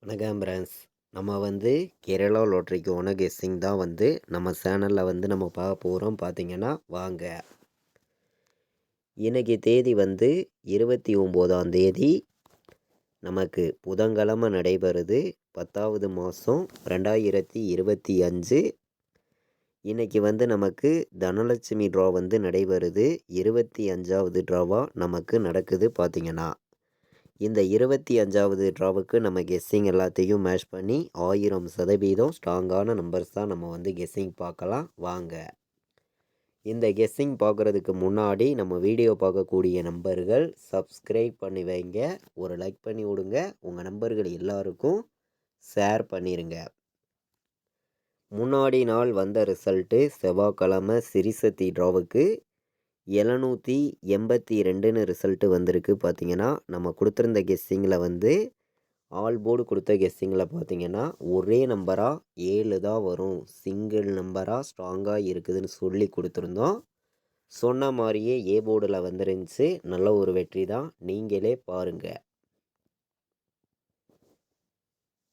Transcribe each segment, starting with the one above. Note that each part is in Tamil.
வணக்கம் பிரான்ஸ். நம்ம வந்து கேரளா லாட்ரிக்கு ஓன கெஸ்ஸிங் தான் வந்து நம்ம சேனலில் வந்து நம்ம பார்க்க போகிறோம். பார்த்தீங்கன்னா வாங்க. இன்னைக்கு தேதி வந்து 29ஆம் தேதி, நமக்கு புதன்கிழமை நடைபெறுது. 10வது மாதம் 2025. இன்னைக்கு வந்து நமக்கு தனலட்சுமி ட்ரா வந்து நடைபெறுது. 25வது ட்ராவாக நமக்கு நடக்குது. பார்த்தீங்கன்னா இந்த 25வது ட்ராவுக்கு நம்ம கெஸ்ஸிங் எல்லாத்தையும் மேட்ச் பண்ணி 1000% ஸ்ட்ராங்கான நம்பர்ஸ் தான் நம்ம வந்து கெஸ்ஸிங் பார்க்கலாம் வாங்க. இந்த கெஸ்ஸிங் பார்க்குறதுக்கு முன்னாடி நம்ம வீடியோ பார்க்கக்கூடிய நம்பர்கள் சப்ஸ்கிரைப் பண்ணி வைங்க, ஒரு லைக் பண்ணி விடுங்க, உங்கள் நம்பர்கள் எல்லாருக்கும் ஷேர் பண்ணிடுங்க. முன்னாடி நாள் வந்த ரிசல்ட்டு செவ்வாய்க்கிழமை சிரிசத்தி ட்ராவுக்கு 782ன்னு ரிசல்ட்டு வந்திருக்கு. பார்த்தீங்கன்னா நம்ம கொடுத்துருந்த கெஸ்ஸிங்கில் வந்து ஆல் போர்டு கொடுத்த கெஸ்ஸிங்கில் பார்த்தீங்கன்னா ஒரே நம்பராக 7 தான் வரும், சிங்கிள் நம்பராக ஸ்ட்ராங்காக இருக்குதுன்னு சொல்லி கொடுத்துருந்தோம். சொன்ன மாதிரியே ஏ போர்டில் வந்துருந்துச்சு. நல்ல ஒரு வெற்றி தான், நீங்களே பாருங்கள்.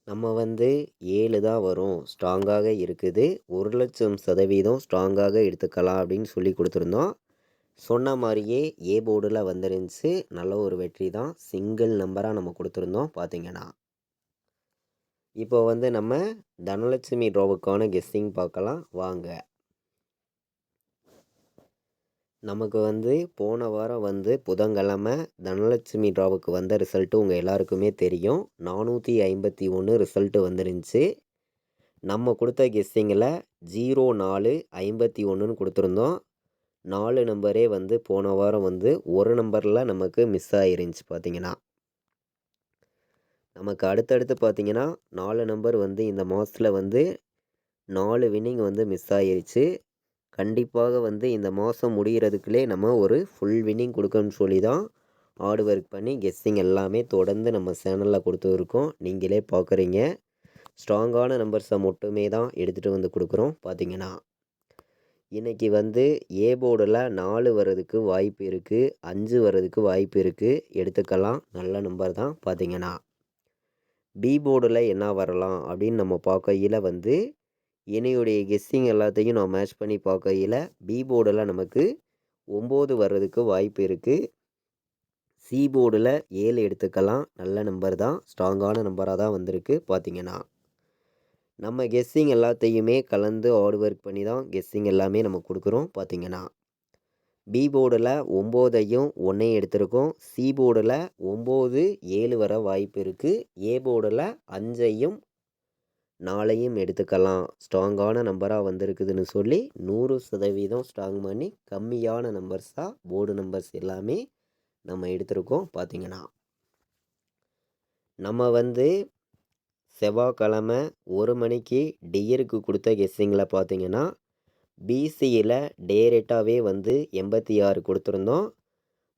நம்ம வந்து 7 தான் வரும், ஸ்ட்ராங்காக இருக்குது, 1,00,000% ஸ்ட்ராங்காக எடுத்துக்கலாம் அப்படின்னு சொல்லி கொடுத்துருந்தோம். சொன்ன மாதிரியே ஏ போர்டில் வந்துருந்துச்சு. நல்ல ஒரு வெற்றி தான், சிங்கிள் நம்பராக நம்ம கொடுத்துருந்தோம். பார்த்தீங்கன்னா இப்போ வந்து நம்ம தனலட்சுமி ட்ராவுக்கான கெஸ்ஸிங் பார்க்கலாம் வாங்க. நமக்கு வந்து போன வாரம் வந்து புதன்கிழமை தனலட்சுமி ட்ராவுக்கு வந்த ரிசல்ட்டு உங்கள் எல்லாருக்குமே தெரியும். 451 ரிசல்ட்டு வந்துருந்துச்சு. நம்ம கொடுத்த கெஸ்ஸிங்கில் 0451ன்னு கொடுத்துருந்தோம். 4 நம்பரே வந்து போன வாரம் வந்து ஒரு நம்பரில் நமக்கு மிஸ் ஆகிருந்துச்சு. பார்த்தீங்கன்னா நமக்கு அடுத்தடுத்து பார்த்தீங்கன்னா 4 நம்பர் வந்து இந்த மாதத்தில் வந்து 4 வின்னிங் வந்து மிஸ் ஆகிருச்சு. கண்டிப்பாக வந்து இந்த மாதம் முடிகிறதுக்குள்ளே நம்ம ஒரு ஃபுல் வின்னிங் கொடுக்கணும்னு சொல்லி தான் ஹார்ட் ஒர்க் பண்ணி கெஸ்ஸிங் எல்லாமே தொடர்ந்து நம்ம சேனலில் கொடுத்துருக்கோம். நீங்களே பார்க்குறீங்க, ஸ்ட்ராங்கான நம்பர்ஸை மட்டுமே தான் எடுத்துகிட்டு வந்து கொடுக்குறோம். பார்த்தீங்கன்னா இன்றைக்கி வந்து ஏ போர்டில் 4 வர்றதுக்கு வாய்ப்பு இருக்குது, 5 வர்றதுக்கு வாய்ப்பு இருக்குது, எடுத்துக்கலாம், நல்ல நம்பர் தான். பார்த்தீங்கன்னா பி போர்டில் என்ன வரலாம் அப்படின்னு நம்ம பார்க்கையில் வந்து என்னையுடைய கெஸ்ஸிங் எல்லாத்தையும் நான் மேட்ச் பண்ணி பார்க்கையில் பி போர்டில் நமக்கு 9 வர்றதுக்கு வாய்ப்பு இருக்குது. சி போர்டில் 7 எடுத்துக்கலாம், நல்ல நம்பர் தான், ஸ்ட்ராங்கான நம்பராக தான் வந்திருக்கு. பார்த்தீங்கன்னா நம்ம கெஸ்ஸிங் எல்லாத்தையுமே கலந்து ஹார்ட் ஒர்க் பண்ணி தான் கெஸ்ஸிங் எல்லாமே நம்ம கொடுக்குறோம். பார்த்தீங்கன்னா பி போர்டில் 9ஐயும் 1ஐயும் எடுத்திருக்கோம். சி போர்டில் 9 7 வர வாய்ப்பு இருக்குது. ஏ போர்டில் 5ஐயும் 4ஐயும் எடுத்துக்கலாம், ஸ்ட்ராங்கான நம்பராக வந்திருக்குதுன்னு சொல்லி 100% ஸ்ட்ராங் பண்ணி கம்மியான நம்பர்ஸாக போர்டு நம்பர்ஸ் எல்லாமே நம்ம எடுத்திருக்கோம். பார்த்தீங்கன்னா நம்ம வந்து செவ்வாய்க்கிழமை 1 மணிக்கு டியருக்கு கொடுத்த கெஸ்ஸிங்கில் பார்த்தீங்கன்னா பிசியில் டேரெக்டாகவே வந்து 86 கொடுத்துருந்தோம்.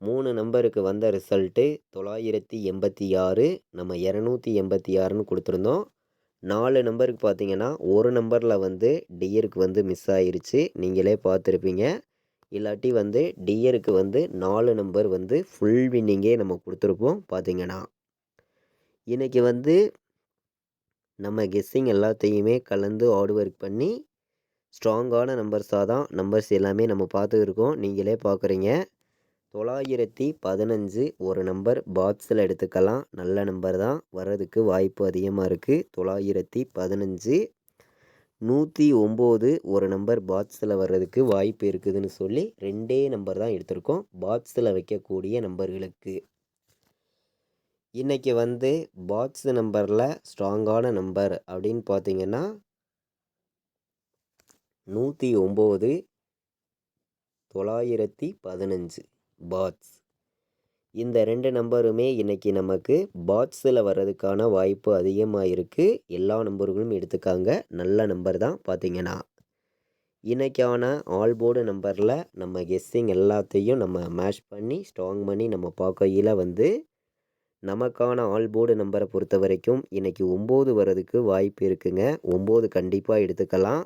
3 நம்பருக்கு வந்த ரிசல்ட்டு 986, நம்ம 286ன்னு கொடுத்துருந்தோம். 4 நம்பருக்கு பார்த்தீங்கன்னா ஒரு நம்பரில் வந்து டியருக்கு வந்து மிஸ் ஆயிருச்சு, நீங்களே பார்த்துருப்பீங்க. இல்லாட்டி வந்து டியருக்கு வந்து 4 நம்பர் வந்து ஃபுல் வின்னிங்கே நம்ம கொடுத்துருப்போம். பார்த்தீங்கன்னா இன்றைக்கி வந்து நம்ம கெஸ்ஸிங் எல்லாத்தையுமே கலந்து ஹார்ட் ஒர்க் பண்ணி ஸ்ட்ராங்கான நம்பர்ஸாக தான் நம்பர்ஸ் எல்லாமே நம்ம பார்த்துருக்கோம். நீங்களே பார்க்குறீங்க, 915 ஒரு நம்பர் பாக்ஸில் எடுத்துக்கலாம், நல்ல நம்பர் தான், வர்றதுக்கு வாய்ப்பு அதிகமாக இருக்குது. 915 109 ஒரு நம்பர் பாக்ஸில் வர்றதுக்கு வாய்ப்பு இருக்குதுன்னு சொல்லி 2 நம்பர் தான் எடுத்திருக்கோம் பாக்ஸில் வைக்கக்கூடிய நம்பர்களுக்கு. இன்றைக்கி வந்து பாக்ஸ் நம்பரில் ஸ்ட்ராங்கான நம்பர் அப்படின்னு பார்த்தீங்கன்னா 109 915 பாக்ஸ். இந்த 2 நம்பருமே இன்றைக்கி நமக்கு பாக்ஸில் வர்றதுக்கான வாய்ப்பு அதிகமாக இருக்குது. எல்லா நம்பர்களும் எடுத்துக்காங்க, நல்ல நம்பர் தான். பார்த்தீங்கன்னா இன்றைக்கான ஆல் போர்டு நம்பரில் நம்ம கெஸ்ஸிங் எல்லாத்தையும் நம்ம மேட்ச் பண்ணி ஸ்ட்ராங் பண்ணி நம்ம பார்க்கையில் வந்து நமக்கான ஆல் போர்டு நம்பரை பொறுத்த வரைக்கும் இன்றைக்கி 9 வர்றதுக்கு வாய்ப்பு இருக்குங்க. 9 கண்டிப்பாக எடுத்துக்கலாம்,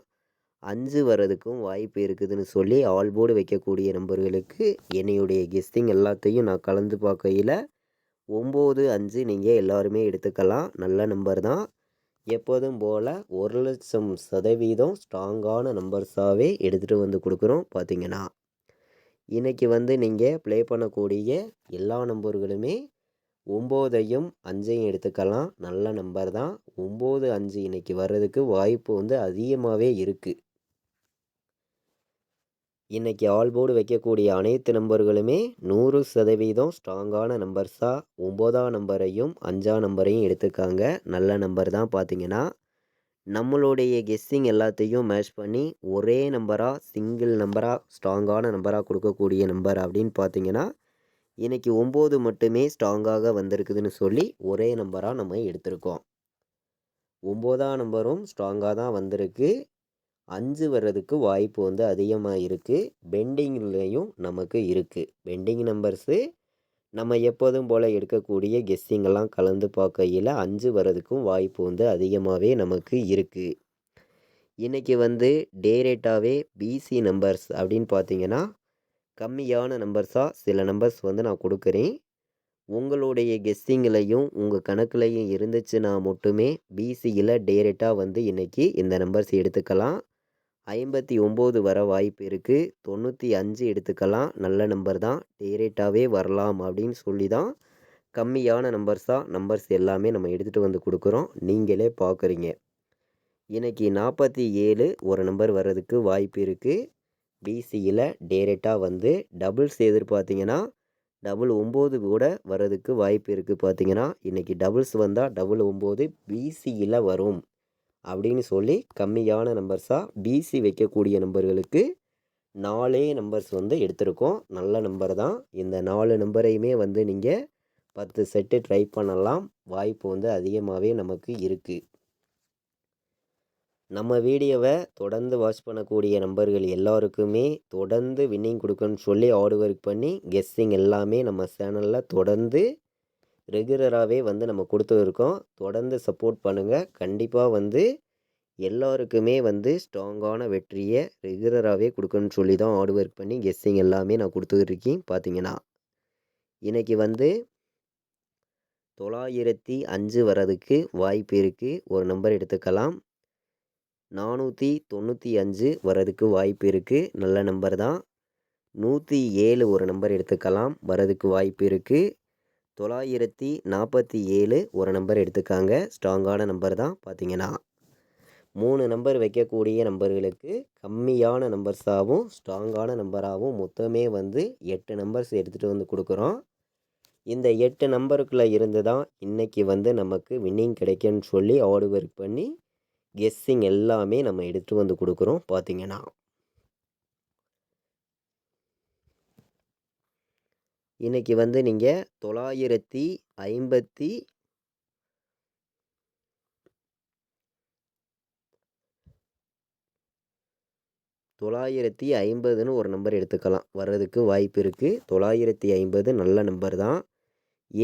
5 வர்றதுக்கும் வாய்ப்பு இருக்குதுன்னு சொல்லி ஆல் போர்டு வைக்கக்கூடிய நம்பர்களுக்கு என்னையுடைய கெஸ்ஸிங் எல்லாத்தையும் நான் கலந்து பார்க்கையில் 9, 5 நீங்கள் எல்லாருமே எடுத்துக்கலாம். நல்ல நம்பர் தான். எப்போதும் போல் 1,00,000% ஸ்ட்ராங்கான நம்பர்ஸாகவே எடுத்துகிட்டு வந்து கொடுக்குறோம். பார்த்தீங்கன்னா இன்றைக்கி வந்து நீங்கள் ப்ளே பண்ணக்கூடிய எல்லா நம்பர்களுமே 9ஐயும் 5ஐயும் எடுத்துக்கலாம். நல்ல நம்பர் தான். 9, 5 இன்றைக்கி வர்றதுக்கு வாய்ப்பு வந்து அதிகமாகவே இருக்குது. இன்றைக்கி ஆல் போர்டு வைக்கக்கூடிய அனைத்து நம்பர்களுமே 100% ஸ்ட்ராங்கான நம்பர்ஸாக 9ஆம் நம்பரையும் 5ஆம் நம்பரையும் எடுத்துக்காங்க. நல்ல நம்பர் தான். பார்த்தீங்கன்னா நம்மளுடைய கெஸ்ஸிங் எல்லாத்தையும் மேட்ச் பண்ணி ஒரே நம்பராக சிங்கிள் நம்பராக ஸ்ட்ராங்கான நம்பராக கொடுக்கக்கூடிய நம்பர் அப்படின்னு பார்த்தீங்கன்னா இன்றைக்கி 9 மட்டுமே ஸ்ட்ராங்காக வந்திருக்குதுன்னு சொல்லி ஒரே நம்பராக நம்ம எடுத்திருக்கோம். 9ஆம் நம்பரும் ஸ்ட்ராங்காக தான் வந்திருக்கு. 5 வர்றதுக்கு வாய்ப்பு வந்து அதிகமாக இருக்குது. பெண்டிங்லேயும் நமக்கு இருக்குது. பெண்டிங் நம்பர்ஸு நம்ம எப்போதும் போல் எடுக்கக்கூடிய கெஸ்ஸிங்கெல்லாம் கலந்து பார்க்கையில் 5 வர்றதுக்கும் வாய்ப்பு வந்து அதிகமாகவே நமக்கு இருக்குது. இன்றைக்கி வந்து டேரெக்டாகவே பிசி நம்பர்ஸ் அப்படின்னு பார்த்தீங்கன்னா கம்மியான நம்பர்ஸாக சில நம்பர்ஸ் வந்து நான் கொடுக்குறேன். உங்களுடைய கெஸ்ஸிங்லையும் உங்கள் கணக்குலையும் இருந்துச்சுன்னா மட்டுமே பிசியில் டேரெக்டாக வந்து இன்றைக்கி இந்த நம்பர்ஸ் எடுத்துக்கலாம். 59 வர வாய்ப்பு இருக்குது. 95 எடுத்துக்கலாம். நல்ல நம்பர் தான். டேரெக்டாகவே வரலாம் அப்படின்னு சொல்லி தான் கம்மியான நம்பர்ஸ் எல்லாமே நம்ம எடுத்துகிட்டு வந்து கொடுக்குறோம். நீங்களே பார்க்குறீங்க. இன்றைக்கி 47 ஒரு நம்பர் வர்றதுக்கு வாய்ப்பு இருக்குது. பிசியில் டேரெக்டாக வந்து டபுள்ஸ் எதிர்பார்த்திங்கன்னா 9 கூட வர்றதுக்கு வாய்ப்பு இருக்குது. பார்த்தீங்கன்னா இன்றைக்கி டபுள்ஸ் வந்தால் 99 பிசியில் வரும் அப்படின்னு சொல்லி கம்மியான நம்பர்ஸாக பிசி வைக்கக்கூடிய நம்பர்களுக்கு 4 நம்பர்ஸ் வந்து எடுத்திருக்கோம். நல்ல நம்பர் தான். இந்த 4 நம்பரையுமே வந்து நீங்கள் 10 செட்டு ட்ரை பண்ணலாம். வாய்ப்பு வந்து அதிகமாகவே நமக்கு இருக்குது. நம்ம வீடியோவை தொடர்ந்து வாட்ச் பண்ணக்கூடிய நம்பர்கள் எல்லாருக்குமே தொடர்ந்து வின்னிங் கொடுக்கணும்னு சொல்லி ஹார்ட் ஒர்க் பண்ணி கெஸ்ஸிங் எல்லாமே நம்ம சேனலில் தொடர்ந்து ரெகுலராகவே வந்து நம்ம கொடுத்துருக்கோம். தொடர்ந்து சப்போர்ட் பண்ணுங்கள். கண்டிப்பாக வந்து எல்லாருக்குமே வந்து ஸ்ட்ராங்கான வெற்றியை ரெகுலராகவே கொடுக்கணும்னு சொல்லி தான் ஹார்ட் ஒர்க் பண்ணி கெஸ்ஸிங் எல்லாமே நான் கொடுத்துருக்கேன். பார்த்தீங்கன்னா இன்றைக்கி வந்து 905 வர்றதுக்கு வாய்ப்பு இருக்குது. ஒரு நம்பர் எடுத்துக்கலாம். 495 வர்றதுக்கு வாய்ப்பு இருக்குது. நல்ல நம்பர் தான். 107 ஒரு நம்பர் எடுத்துக்கலாம். வர்றதுக்கு வாய்ப்பு இருக்குது. 947 ஒரு நம்பர் எடுத்துக்காங்க. ஸ்ட்ராங்கான நம்பர் தான். பார்த்தீங்கன்னா 3 நம்பர் வைக்கக்கூடிய நம்பர்களுக்கு கம்மியான நம்பர்ஸாகவும் ஸ்ட்ராங்கான நம்பராகவும் மொத்தமே வந்து 8 நம்பர்ஸ் எடுத்துகிட்டு வந்து கொடுக்குறோம். இந்த 8 நம்பருக்குள்ளே இருந்து தான் இன்றைக்கி வந்து நமக்கு வின்னிங் கிடைக்கும்னு சொல்லி ஹார்ட் ஒர்க் பண்ணி கெஸ்ஸிங் எல்லாமே நம்ம எடுத்துகிட்டு வந்து கொடுக்குறோம். பார்த்தீங்கன்னா இன்றைக்கி வந்து நீங்கள் 950ன்னு ஒரு நம்பர் எடுத்துக்கலாம். வர்றதுக்கு வாய்ப்பு இருக்குது. 950 நல்ல நம்பர் தான்.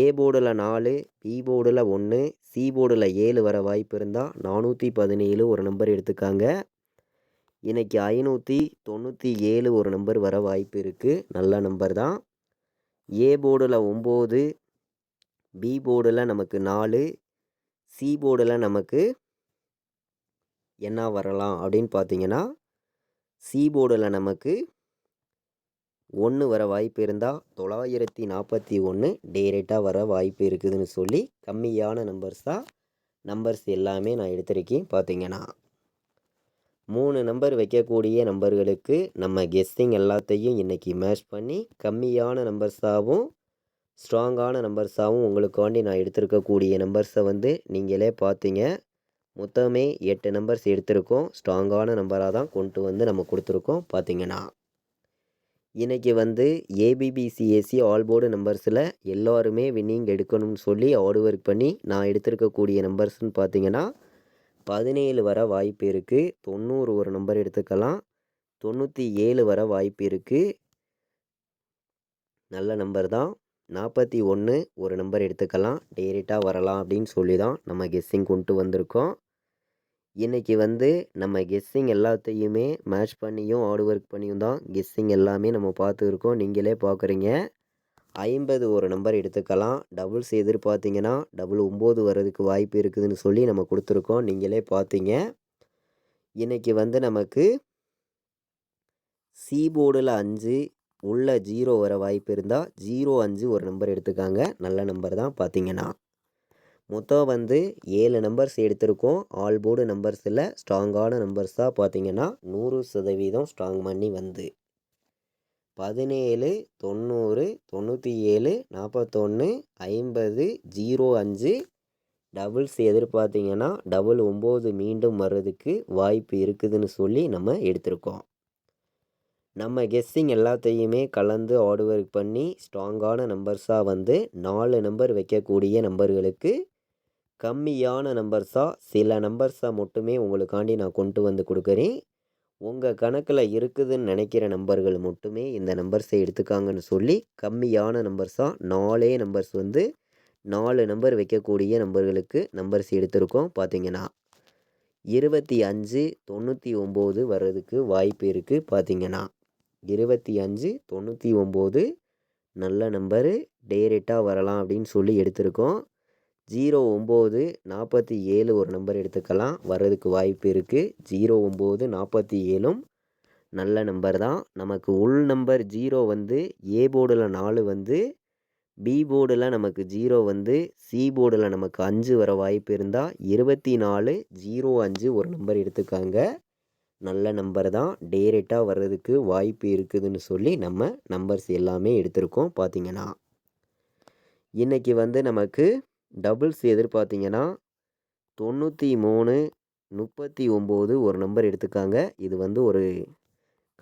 ஏ போர்டில் 4, பி போர்டில் 1, சி போர்டில் 7 வர வாய்ப்பு இருந்தால் 417 ஒரு நம்பர் எடுத்துக்காங்க. இன்றைக்கி 597 ஒரு நம்பர் வர வாய்ப்பு இருக்குது. நல்ல நம்பர் தான். ஏ போர்டில் 9, பி போர்டில் நமக்கு 4, சி போர்டில் நமக்கு என்ன வரலாம் அப்படின்னு பார்த்தீங்கன்னா சி போர்டில் நமக்கு 1 வர வாய்ப்பு இருந்தால் 941 டேரெக்டாக வர வாய்ப்பு இருக்குதுன்னு சொல்லி கம்மியான நம்பர்ஸ் எல்லாமே நான் எடுத்திருக்கேன். பார்த்தீங்கன்னா 3 நம்பர் வைக்கக்கூடிய நம்பர்களுக்கு நம்ம கெஸ்ஸிங் எல்லாத்தையும் இன்றைக்கி மேட்ச் பண்ணி கம்மியான நம்பர்ஸாகவும் ஸ்ட்ராங்கான நம்பர்ஸாகவும் உங்களுக்காண்டி நான் எடுத்திருக்கக்கூடிய நம்பர்ஸை வந்து நீங்களே பார்த்தீங்க. மொத்தமே 8 நம்பர்ஸ் எடுத்திருக்கோம். ஸ்ட்ராங்கான நம்பராக தான் கொண்டு வந்து நம்ம கொடுத்துருக்கோம். பார்த்தீங்கன்னா இன்றைக்கி வந்து ஏபிபிசிஎஸ்சி ஆல் போர்டு நம்பர்ஸில் எல்லோருமே வின்னிங் எடுக்கணும்னு சொல்லி ஹார்ட் ஒர்க் பண்ணி நான் எடுத்திருக்கக்கூடிய நம்பர்ஸ்னு பார்த்தீங்கன்னா 17 வர வாய்ப்பு இருக்குது. 90 ஒரு நம்பர் எடுத்துக்கலாம். 97 வர வாய்ப்பு இருக்குது. நல்ல நம்பர் தான். 41 ஒரு நம்பர் எடுத்துக்கலாம். டேரெக்டாக வரலாம் அப்படின்னு சொல்லி தான் நம்ம கெஸ்ஸிங் கொண்டு வந்திருக்கோம். இன்றைக்கி வந்து நம்ம கெஸ்ஸிங் எல்லாத்தையுமே மேட்ச் பண்ணியும் ஹார்ட் ஒர்க் பண்ணியும் தான் கெஸ்ஸிங் எல்லாமே நம்ம பார்த்துருக்கோம். நீங்களே பார்க்குறீங்க. 50 ஒரு நம்பர் எடுத்துக்கலாம். டபுள்ஸ் எதிர்பார்த்தீங்கன்னா, டபுள் 9 வர்றதுக்கு வாய்ப்பு இருக்குதுன்னு சொல்லி நம்ம குடுத்துருக்கோம். நீங்களே பார்த்தீங்க. இன்னைக்கு வந்து நமக்கு சி போர்டுல 5 உள்ள 0 வர வாய்ப்பு இருந்தா, 05 ஒரு நம்பர் எடுத்துக்காங்க. நல்ல நம்பர் தான் பார்த்தீங்கன்னா. மொத்தம் வந்து 7 நம்பர்ஸ் எடுத்திருக்கோம். ஆல் போர்டு நம்பர்ஸில் ஸ்ட்ராங்கான நம்பர்ஸ் தான் பார்த்தீங்கன்னா 100% ஸ்ட்ராங் பண்ணி வந்து 17 90 97 41 50 05 டபுள்ஸ் எதிர்பார்த்தீங்கன்னா டபுள் 9 மீண்டும் வர்றதுக்கு வாய்ப்பு இருக்குதுன்னு சொல்லி நம்ம எடுத்திருக்கோம். நம்ம கெஸ்ஸிங் எல்லாத்தையுமே கலந்து ஹார்ட் ஒர்க் பண்ணி ஸ்ட்ராங்கான நம்பர்ஸாக வந்து 4 நம்பர் வைக்கக்கூடிய நம்பர்களுக்கு கம்மியான நம்பர்ஸாக சில நம்பர்ஸாக மட்டுமே உங்களுக்காண்டி நான் கொண்டு வந்து கொடுக்குறேன். உங்கள் கணக்கில் இருக்குதுன்னு நினைக்கிற நம்பர்கள் மட்டுமே இந்த நம்பர்ஸை எடுத்துக்காங்கன்னு சொல்லி கம்மியான நம்பர்ஸாக 4 நம்பர்ஸ் வந்து 4 நம்பர் வைக்கக்கூடிய நம்பர்களுக்கு நம்பர்ஸ் எடுத்திருக்கோம். பார்த்தீங்கன்னா 25 99 வர்றதுக்கு வாய்ப்பு இருக்குது. பார்த்தீங்கன்னா 25 99 நல்ல நம்பரு டைரெக்டாக வரலாம் அப்படின்னு சொல்லி எடுத்திருக்கோம். 09 47 ஒரு நம்பர் எடுத்துக்கலாம். வர்றதுக்கு வாய்ப்பு இருக்குது. 09 47ம் நல்ல நம்பர் தான். நமக்கு உள் நம்பர் 0 வந்து ஏ போர்டில் 4 வந்து பி போர்டில் நமக்கு 0 வந்து சி போர்டில் நமக்கு 5 வர வாய்ப்பு இருந்தால் 24 05 ஒரு நம்பர் எடுத்துக்காங்க. நல்ல நம்பர் தான். டைரெக்டாக வர்றதுக்கு வாய்ப்பு இருக்குதுன்னு சொல்லி நம்ம நம்பர்ஸ் எல்லாமே எடுத்திருக்கோம். பார்த்தீங்கன்னா இன்றைக்கி வந்து நமக்கு டபுள்ஸ் எதிர்பார்த்தீங்கன்னா 93 39 ஒரு நம்பர் எடுத்துக்காங்க. இது வந்து ஒரு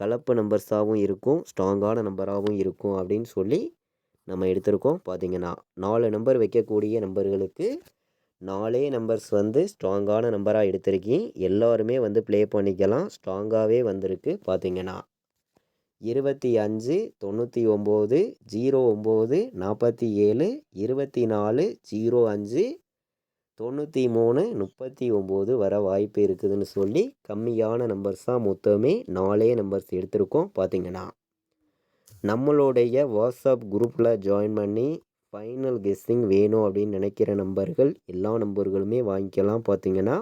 கலப்பு நம்பர்ஸாகவும் இருக்கும், ஸ்ட்ராங்கான நம்பராகவும் இருக்கும் அப்படின்னு சொல்லி நம்ம எடுத்திருக்கோம். பார்த்தீங்கன்னா 4 நம்பர் வைக்கக்கூடிய நம்பர்களுக்கு 4 நம்பர்ஸ் வந்து ஸ்ட்ராங்கான நம்பராக எடுத்திருக்கேன். எல்லாருமே வந்து ப்ளே பண்ணிக்கலாம். ஸ்ட்ராங்காகவே வந்திருக்கு. பார்த்தீங்கன்னா 25 99 09 47 24 05 93 39 வர வாய்ப்பு இருக்குதுன்னு சொல்லி கம்மியான நம்பர்ஸ் தான் மொத்தமே 4 நம்பர்ஸ் எடுத்திருக்கோம். பார்த்தீங்கன்னா நம்மளுடைய வாட்ஸ்அப் குரூப்பில் ஜாயின் பண்ணி ஃபைனல் கெஸ்ஸிங் வேணும் அப்படின்னு நினைக்கிற நம்பர்கள் எல்லா நம்பர்களுமே வாங்கிக்கலாம். பார்த்தீங்கன்னா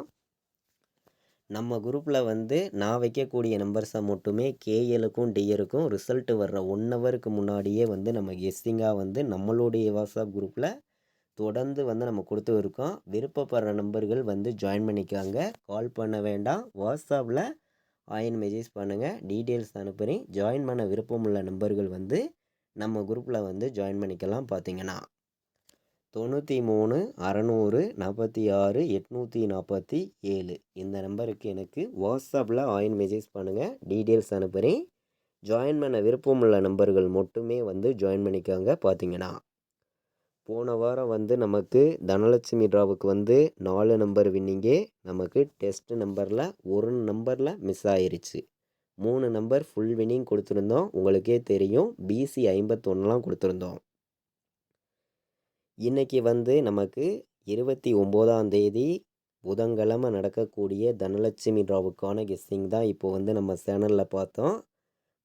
நம்ம குரூப்பில் வந்து நான் வைக்கக்கூடிய நம்பர்ஸை மட்டுமே கேஎலுக்கும் டிஎலுக்கும் ரிசல்ட்டு வர்ற 1 ஹவருக்கு முன்னாடியே வந்து நம்ம கெஸ்ஸிங்காக வந்து நம்மளுடைய வாட்ஸ்அப் குரூப்பில் தொடர்ந்து வந்து நம்ம கொடுத்து இருக்கோம். விருப்பப்படுற நம்பர்கள் வந்து ஜாயின் பண்ணிக்காங்க. கால் பண்ண வேண்டாம். வாட்ஸ்அப்பில் மெசேஜ் பண்ணுங்கள். டீட்டெயில்ஸ் அனுப்புகிறேன். ஜாயின் பண்ண விருப்பமுள்ள நம்பர்கள் வந்து நம்ம குரூப்பில் வந்து ஜாயின் பண்ணிக்கலாம். பார்த்தீங்கன்னா 93 600 46 847 இந்த நம்பருக்கு எனக்கு வாட்ஸ்அப்பில் மெசேஜ் பண்ணுங்கள். டீட்டெயில்ஸ் அனுப்புகிறேன். ஜாயின் பண்ண விருப்பமுள்ள நம்பர்கள் மட்டுமே வந்து ஜாயின் பண்ணிக்காங்க. பார்த்தீங்கன்னா போன வாரம் வந்து நமக்கு தனலட்சுமி டிராவுக்கு வந்து 4 நம்பர் வின்னிங்கே நமக்கு டெஸ்ட் நம்பரில் ஒரு நம்பரில் மிஸ் ஆயிருச்சு. 3 நம்பர் ஃபுல் வின்னிங் கொடுத்துருந்தோம். உங்களுக்கே தெரியும். பிசி 51லாம் கொடுத்துருந்தோம். இன்றைக்கி வந்து நமக்கு 29ஆம் தேதி புதன்கிழமை நடக்கக்கூடிய தனலட்சுமி டிராவுக்கான கெஸ்ஸிங் தான் இப்போ வந்து நம்ம சேனலில் பார்த்தோம்.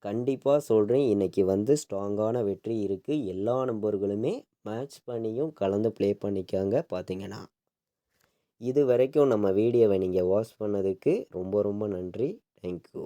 கண்டிப்பாக சொல்கிறேன், இன்றைக்கி வந்து ஸ்ட்ராங்கான வெற்றி இருக்குது. எல்லா நம்பர்களுமே மேட்ச் பண்ணியும் கலந்து ப்ளே பண்ணிக்காங்க. பார்த்தீங்கன்னா இது வரைக்கும் நம்ம வீடியோவை நீங்கள் வாட்ச் பண்ணதுக்கு ரொம்ப ரொம்ப நன்றி. தேங்க்யூ.